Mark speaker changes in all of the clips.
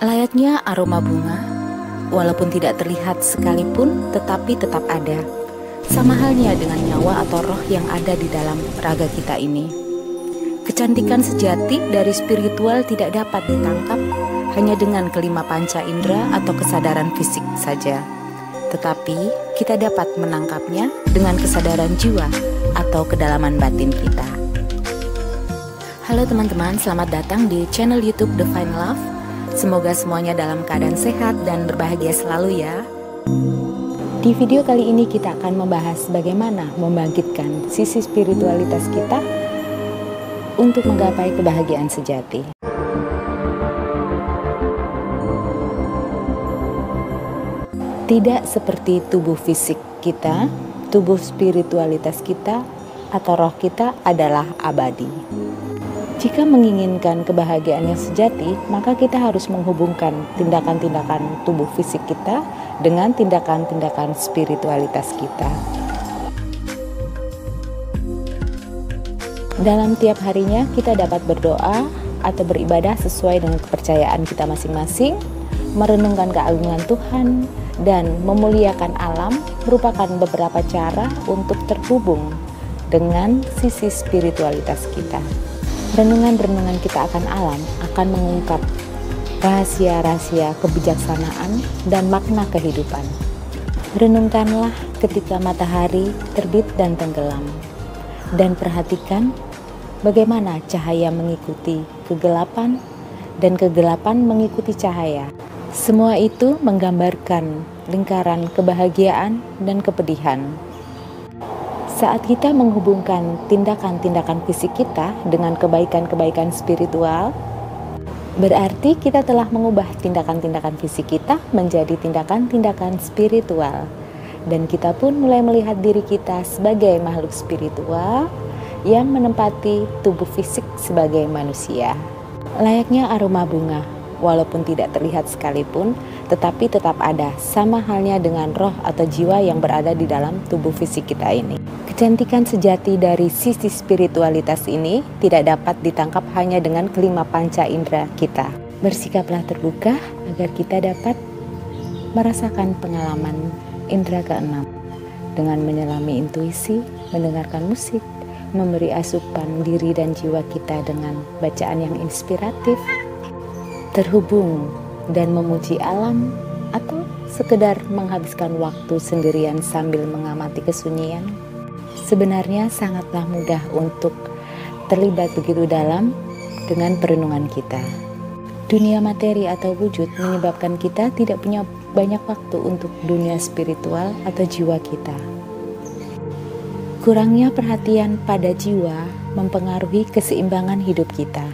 Speaker 1: Layaknya aroma bunga, walaupun tidak terlihat sekalipun, tetapi tetap ada. Sama halnya dengan nyawa atau roh yang ada di dalam raga kita ini. Kecantikan sejati dari spiritual tidak dapat ditangkap hanya dengan kelima panca indera atau kesadaran fisik saja. Tetapi kita dapat menangkapnya dengan kesadaran jiwa atau kedalaman batin kita. Halo teman-teman, selamat datang di channel YouTube Divine Love. Semoga semuanya dalam keadaan sehat dan berbahagia selalu ya. Di video kali ini kita akan membahas bagaimana membangkitkan sisi spiritualitas kita untuk menggapai kebahagiaan sejati. Tidak seperti tubuh fisik kita, tubuh spiritualitas kita atau roh kita adalah abadi. Jika menginginkan kebahagiaan yang sejati, maka kita harus menghubungkan tindakan-tindakan tubuh fisik kita dengan tindakan-tindakan spiritualitas kita. Dalam tiap harinya kita dapat berdoa atau beribadah sesuai dengan kepercayaan kita masing-masing, merenungkan keagungan Tuhan, dan memuliakan alam merupakan beberapa cara untuk terhubung dengan sisi spiritualitas kita. Renungan-renungan kita akan alam akan mengungkap rahasia-rahasia kebijaksanaan dan makna kehidupan. Renungkanlah ketika matahari terbit dan tenggelam, dan perhatikan bagaimana cahaya mengikuti kegelapan dan kegelapan mengikuti cahaya. Semua itu menggambarkan lingkaran kebahagiaan dan kepedihan. Saat kita menghubungkan tindakan-tindakan fisik kita dengan kebaikan-kebaikan spiritual, berarti kita telah mengubah tindakan-tindakan fisik kita menjadi tindakan-tindakan spiritual. Dan kita pun mulai melihat diri kita sebagai makhluk spiritual yang menempati tubuh fisik sebagai manusia. Layaknya aroma bunga, walaupun tidak terlihat sekalipun, tetapi tetap ada, sama halnya dengan roh atau jiwa yang berada di dalam tubuh fisik kita ini. Kecantikan sejati dari sisi spiritualitas ini tidak dapat ditangkap hanya dengan kelima panca indera kita. Bersikaplah terbuka agar kita dapat merasakan pengalaman indera keenam dengan menyelami intuisi, mendengarkan musik, memberi asupan diri dan jiwa kita dengan bacaan yang inspiratif, terhubung dan memuji alam, atau sekedar menghabiskan waktu sendirian sambil mengamati kesunyian. Sebenarnya sangatlah mudah untuk terlibat begitu dalam dengan perenungan kita. Dunia materi atau wujud menyebabkan kita tidak punya banyak waktu untuk dunia spiritual atau jiwa kita. Kurangnya perhatian pada jiwa mempengaruhi keseimbangan hidup kita.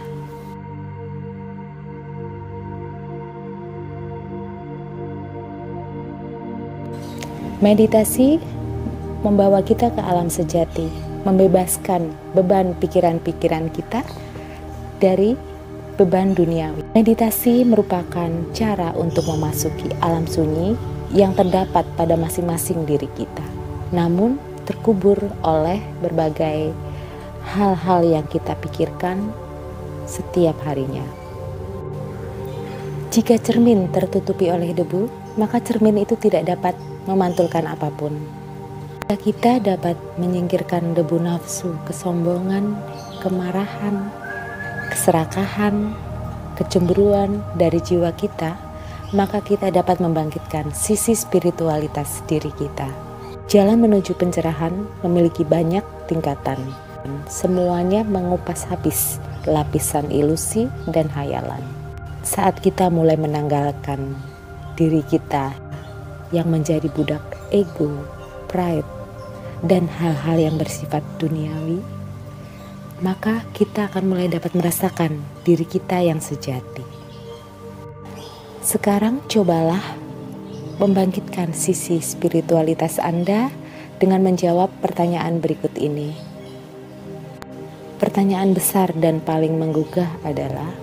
Speaker 1: Meditasi membawa kita ke alam sejati, membebaskan beban pikiran-pikiran kita dari beban duniawi. Meditasi merupakan cara untuk memasuki alam sunyi yang terdapat pada masing-masing diri kita, namun terkubur oleh berbagai hal-hal yang kita pikirkan setiap harinya. Jika cermin tertutupi oleh debu, maka cermin itu tidak dapat memantulkan apapun. Kita dapat menyingkirkan debu nafsu, kesombongan, kemarahan, keserakahan, kecemburuan dari jiwa kita, maka kita dapat membangkitkan sisi spiritualitas diri kita. Jalan menuju pencerahan memiliki banyak tingkatan. Semuanya mengupas habis lapisan ilusi dan hayalan. Saat kita mulai menanggalkan diri kita yang menjadi budak ego, pride, dan hal-hal yang bersifat duniawi, maka kita akan mulai dapat merasakan diri kita yang sejati. Sekarang cobalah membangkitkan sisi spiritualitas Anda dengan menjawab pertanyaan berikut ini. Pertanyaan besar dan paling menggugah adalah,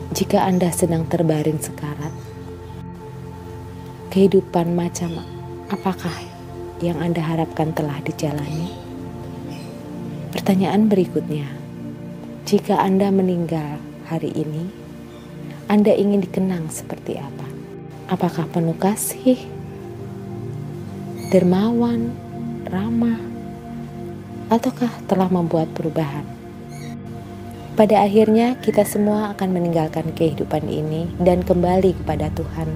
Speaker 1: jika Anda sedang terbaring sekarat, kehidupan macam apakah yang Anda harapkan telah dijalani? Pertanyaan berikutnya, jika Anda meninggal hari ini, Anda ingin dikenang seperti apa? Apakah penuh kasih, dermawan, ramah, ataukah telah membuat perubahan? Pada akhirnya kita semua akan meninggalkan kehidupan ini dan kembali kepada Tuhan,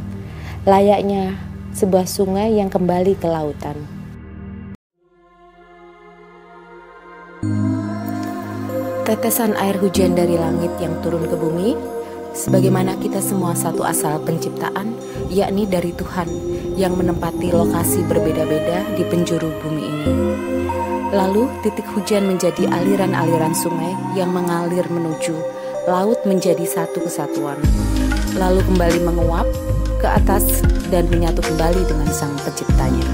Speaker 1: layaknya sebuah sungai yang kembali ke lautan. Tetesan air hujan dari langit yang turun ke bumi, sebagaimana kita semua satu asal penciptaan, yakni dari Tuhan yang menempati lokasi berbeda-beda di penjuru bumi ini. Lalu titik hujan menjadi aliran-aliran sungai yang mengalir menuju laut menjadi satu kesatuan. Lalu kembali menguap ke atas dan menyatu kembali dengan Sang Penciptanya.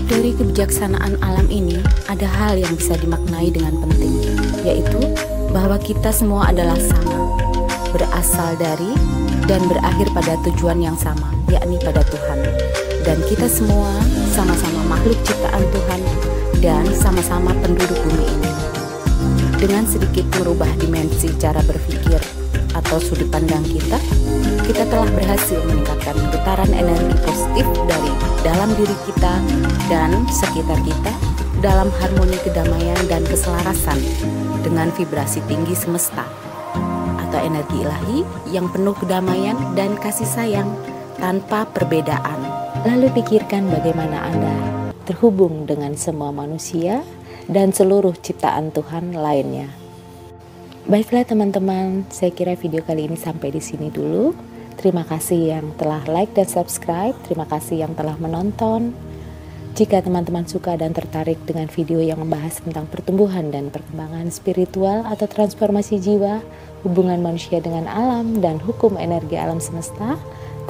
Speaker 1: Dari kebijaksanaan alam ini ada hal yang bisa dimaknai dengan penting, yaitu bahwa kita semua adalah sama, berasal dari dan berakhir pada tujuan yang sama, yakni pada Tuhan. Dan kita semua sama-sama makhluk ciptaan Tuhan dan sama-sama penduduk bumi ini. Dengan sedikit merubah dimensi cara berpikir atau sudut pandang kita telah berhasil meningkatkan getaran energi positif dari dalam diri kita dan sekitar kita dalam harmoni kedamaian dan keselarasan dengan vibrasi tinggi semesta atau energi ilahi yang penuh kedamaian dan kasih sayang tanpa perbedaan. Lalu pikirkan bagaimana Anda terhubung dengan semua manusia dan seluruh ciptaan Tuhan lainnya. Baiklah teman-teman, saya kira video kali ini sampai di sini dulu. Terima kasih yang telah like dan subscribe, terima kasih yang telah menonton. Jika teman-teman suka dan tertarik dengan video yang membahas tentang pertumbuhan dan perkembangan spiritual atau transformasi jiwa, hubungan manusia dengan alam, dan hukum energi alam semesta,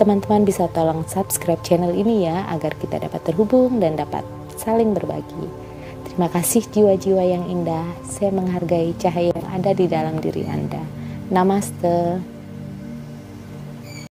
Speaker 1: teman-teman bisa tolong subscribe channel ini ya, agar kita dapat terhubung dan dapat saling berbagi. Terima kasih jiwa-jiwa yang indah, saya menghargai cahaya yang ada di dalam diri Anda. Namaste.